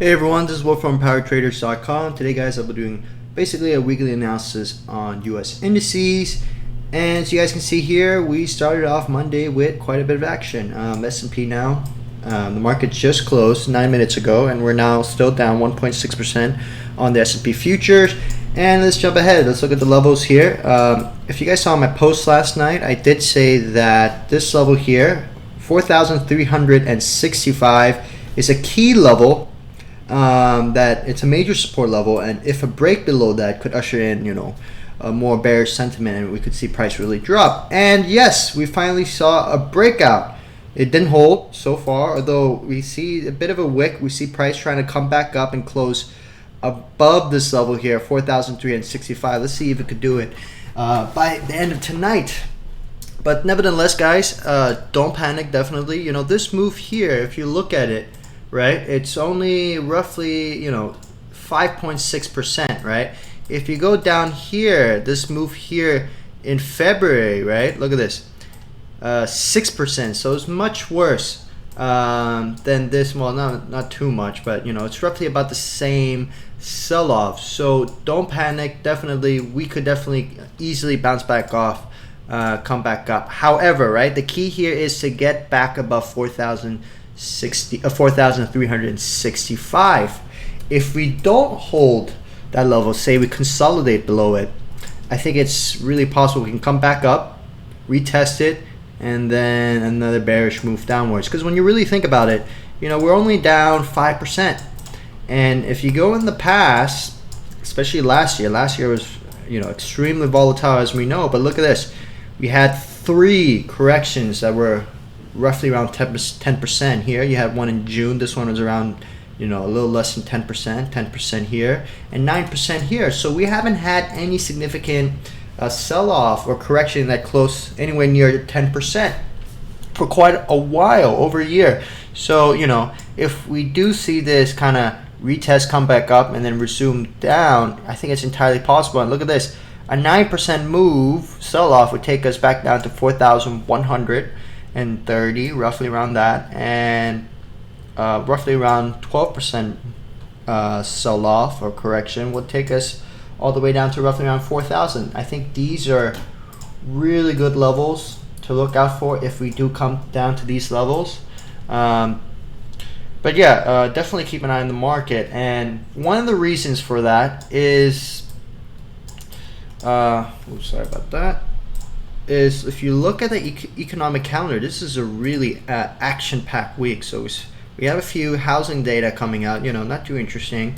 Hey everyone, this is Wolf from PowerTraders.com. Today guys, I'll be doing basically a weekly analysis on US indices. And as you guys can see here, we started off Monday with quite a bit of action. S&P now, the market just closed 9 minutes ago and we're now still down 1.6% on the S&P futures. And let's jump ahead. Let's look at the levels here. If you guys saw my post last night, I did say that this level here, 4,365, is a key level. That it's a major support level, and if a break below that could usher in, a more bearish sentiment, and we could see price really drop. And yes, we finally saw a breakout. It didn't hold so far, although we see a bit of a wick. We see price trying to come back up and close above this level here, 4,365. Let's see if it could do it by the end of tonight. But nevertheless, guys, don't panic. Definitely, this move here, if you look at it, right, it's only roughly 5.6%, right? If you go down here, this move here in February, right, look at this, 6%. So it's much worse than this. Well, not too much, but it's roughly about the same sell-off. So don't panic. Definitely, we could definitely easily bounce back off, come back up. However, right, the key here is to get back above 4,365. If we don't hold that level, say we consolidate below it, I think it's really possible we can come back up, retest it, and then another bearish move downwards. Because when you really think about it, we're only down 5%. And if you go in the past, especially last year was extremely volatile, as we know. But look at this, we had 3 corrections that were roughly around 10% here. You had one in June. This one was around a little less than 10% here, and 9% here. So we haven't had any significant sell-off or correction that close anywhere near 10% for quite a while, over a year. So if we do see this kind of retest, come back up, and then resume down, I think it's entirely possible. And look at this, a 9% move sell-off would take us back down to 4,130, roughly around that, and roughly around 12% sell-off or correction would take us all the way down to roughly around 4,000. I think these are really good levels to look out for if we do come down to these levels. But yeah, definitely keep an eye on the market. And one of the reasons for that is, sorry about that, is if you look at the economic calendar, this is a really action-packed week. So we have a few housing data coming out, not too interesting.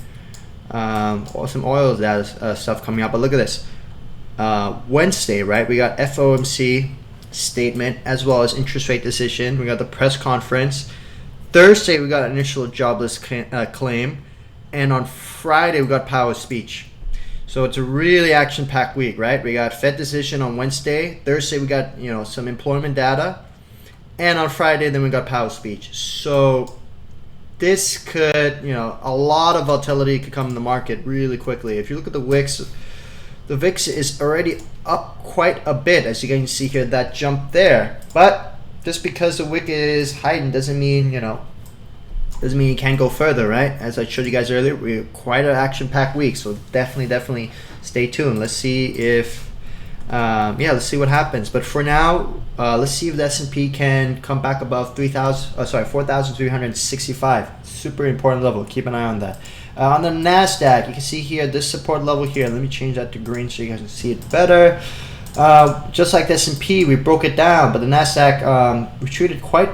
Or some oil data stuff coming out. But look at this. Wednesday, right, we got FOMC statement as well as interest rate decision. We got the press conference. Thursday, we got initial jobless claim. And on Friday, we got Powell's speech. So it's a really action-packed week, right? We got Fed decision on Wednesday. Thursday, we got some employment data, and on Friday, then we got Powell's speech. So this could, a lot of volatility could come in the market really quickly. If you look at the VIX is already up quite a bit, as you can see here, that jump there. But just because the wick is heightened doesn't mean you can't go further, right? As I showed you guys earlier, we're quite an action-packed week, so definitely stay tuned. Let's see if, let's see what happens. But for now, let's see if the S&P can come back above 4,365. Super important level. Keep an eye on that. On the NASDAQ, you can see here this support level here. Let me change that to green so you guys can see it better. Just like the S&P, we broke it down, but the NASDAQ retreated quite,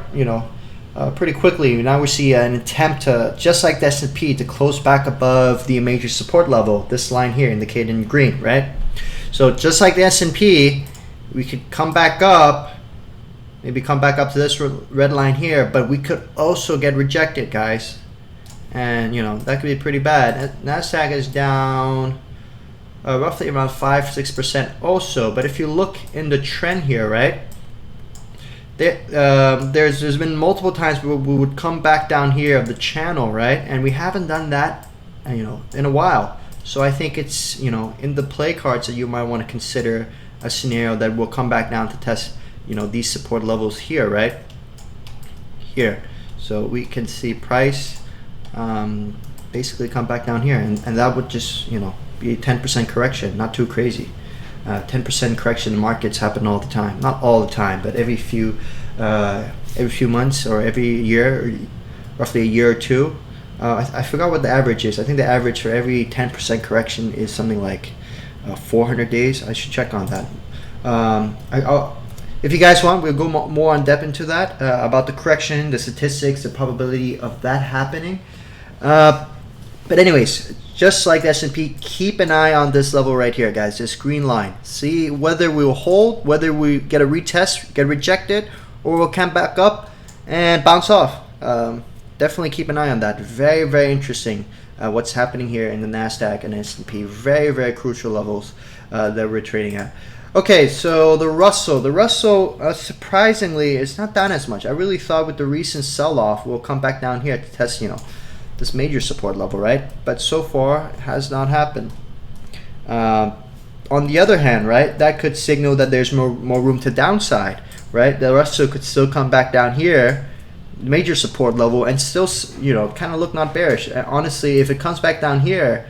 pretty quickly. Now we see an attempt to, just like the S&P, to close back above the major support level. This line here indicated in green, right? So just like the S&P, we could come back up, maybe come back up to this red line here, but we could also get rejected, guys. And that could be pretty bad. NASDAQ is down roughly around 5-6% also. But if you look in the trend here, right, there's been multiple times where we would come back down here of the channel, right, and we haven't done that in a while. So I think it's in the play cards that you might want to consider a scenario that will come back down to test these support levels here, right here. So we can see price basically come back down here, and that would just, you know, be a 10% correction, not too crazy. 10% correction in markets happen all the time, not all the time, but every few months or every year, or roughly a year or two. I forgot what the average is. I think the average for every 10% correction is something like 400 days. I should check on that. If you guys want, we'll go more in depth into that, about the correction, the statistics, the probability of that happening. But anyways, just like the S&P, keep an eye on this level right here, guys, this green line. See whether we will hold, whether we get a retest, get rejected, or we'll come back up and bounce off. Definitely keep an eye on that. Very, very interesting what's happening here in the NASDAQ and S&P. Very, very crucial levels that we're trading at. Okay, so the Russell, surprisingly, it's not down as much. I really thought with the recent sell-off, we'll come back down here to test, you know, this major support level, right? But so far, it has not happened. On the other hand, right, that could signal that there's more room to downside, right? The Russell could still come back down here, major support level, and still, you know, kind of look not bearish. Honestly, if it comes back down here,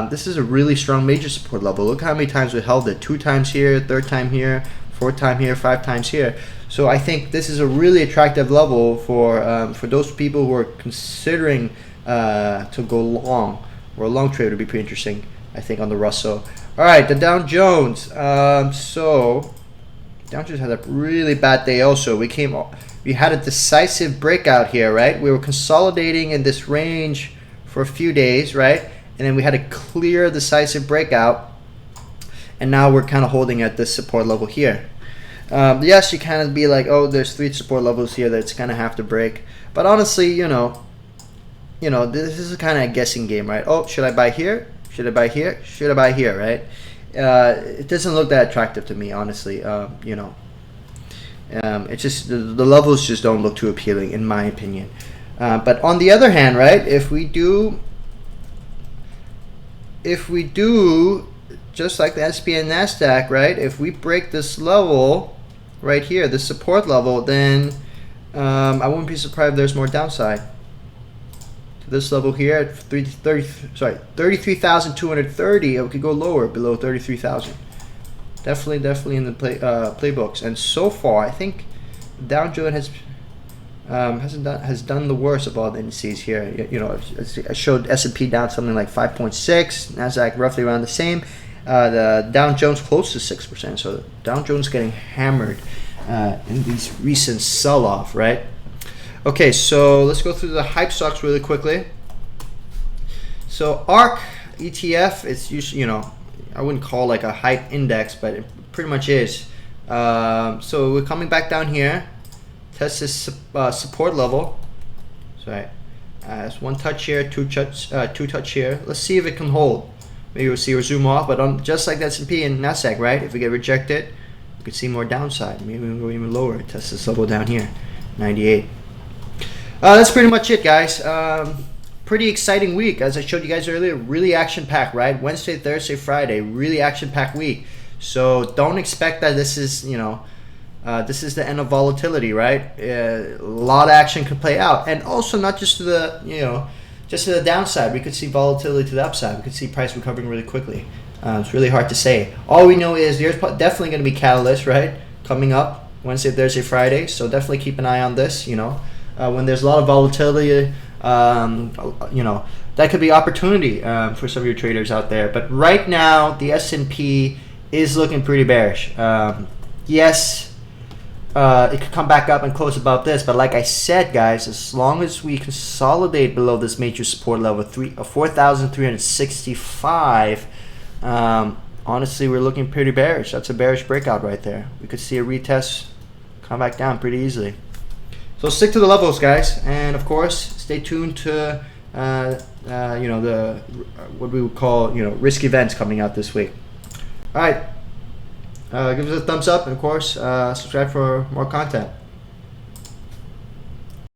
this is a really strong major support level. Look how many times we held it. 2 times here, 3rd time here, 4th time here, 5 times here. So I think this is a really attractive level for those people who are considering to go long, or a long trade would be pretty interesting, I think, on the Russell. All right, the Dow Jones. So Dow Jones had a really bad day also. We had a decisive breakout here, right? We were consolidating in this range for a few days, right? And then we had a clear decisive breakout, and now we're kind of holding at this support level here. Yes, you kind of be like, oh, there's 3 support levels here that it's gonna have to break. But honestly, you know, this is kind of a guessing game, right? Oh, should I buy here? Should I buy here? Should I buy here? Right? It doesn't look that attractive to me, honestly. You know, it's just the levels just don't look too appealing, in my opinion. But on the other hand, right, if we do just like the S&P and NASDAQ, right, if we break this level right here, the support level, then I wouldn't be surprised if there's more downside to this level here at 33,230. It could go lower, below 33,000. Definitely in the playbooks. And so far, I think Dow Jones has done the worst of all the indices here. You know, I showed S&P down something like 5.6, NASDAQ roughly around the same. The Dow Jones close to 6%. So the Dow Jones getting hammered in these recent sell-off, right? Okay, so let's go through the hype stocks really quickly. So ARK ETF, it's usually, you know, I wouldn't call like a hype index, but it pretty much is. So we're coming back down here. Test this support level. Sorry, it's 1 touch here, 2 touch here. Let's see if it can hold. Maybe we'll see or zoom off, but on just like the S&P and NASDAQ, right? If we get rejected, we could see more downside. Maybe we'll go even lower. Test this level down here, 98. That's pretty much it, guys. Pretty exciting week, as I showed you guys earlier. Really action-packed, right? Wednesday, Thursday, Friday, really action-packed week. So don't expect that this is, you know, this is the end of volatility, right? A lot of action could play out, and also not just to the, you know, just to the downside. We could see volatility to the upside. We could see price recovering really quickly. It's really hard to say. All we know is there's definitely going to be catalysts, right, coming up Wednesday, Thursday, Friday. So definitely keep an eye on this. You know, when there's a lot of volatility, you know, that could be opportunity for some of your traders out there. But right now, the S&P is looking pretty bearish. Yes. It could come back up and close above this, but like I said, guys, as long as we consolidate below this major support level, 4,365, honestly, we're looking pretty bearish. That's a bearish breakout right there. We could see a retest, come back down pretty easily. So stick to the levels, guys, and of course, stay tuned to you know, the what we would call, you know, risk events coming out this week. All right. Give us a thumbs up, and of course, subscribe for more content.